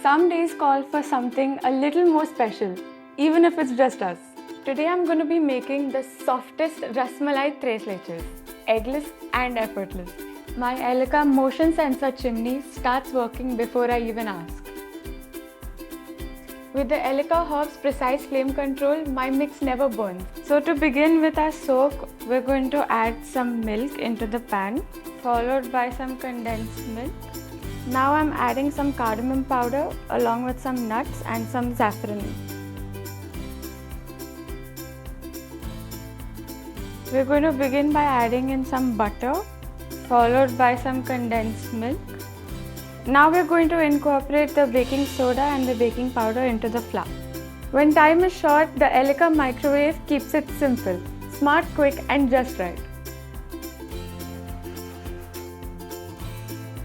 Some days call for something a little more special, even if it's just us. Today I'm going to be making the softest Rasmalai Tres Leches, eggless and effortless. My Elica motion sensor chimney starts working before I even ask. With the Elica herb's precise flame control, my mix never burns. So to begin with our soak, we're going to add some milk into the pan, followed by some condensed milk. Now I'm adding some cardamom powder along with some nuts and some saffron. We're going to begin by adding in some butter, followed by some condensed milk. Now we're going to incorporate the baking soda and the baking powder into the flour. When time is short, the Elica microwave keeps it simple, smart, quick and just right.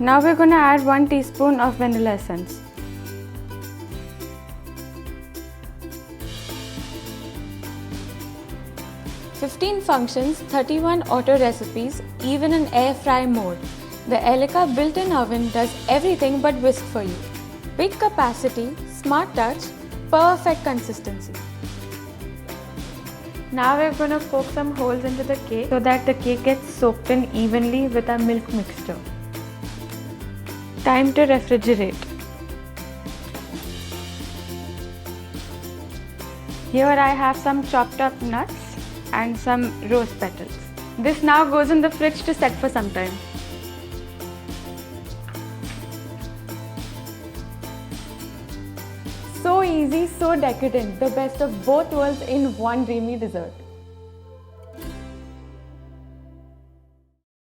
Now we're going to add 1 teaspoon of vanilla essence. "15 functions, 31 auto recipes, even in air fry mode. The Elica built-in oven does everything but whisk for you. Big capacity, smart touch, perfect consistency." Now we're going to poke some holes into the cake so that the cake gets soaked in evenly with our milk mixture. Time to refrigerate. Here I have some chopped up nuts and some rose petals. This now goes in the fridge to set for some time. So easy, so decadent, the best of both worlds in one dreamy dessert.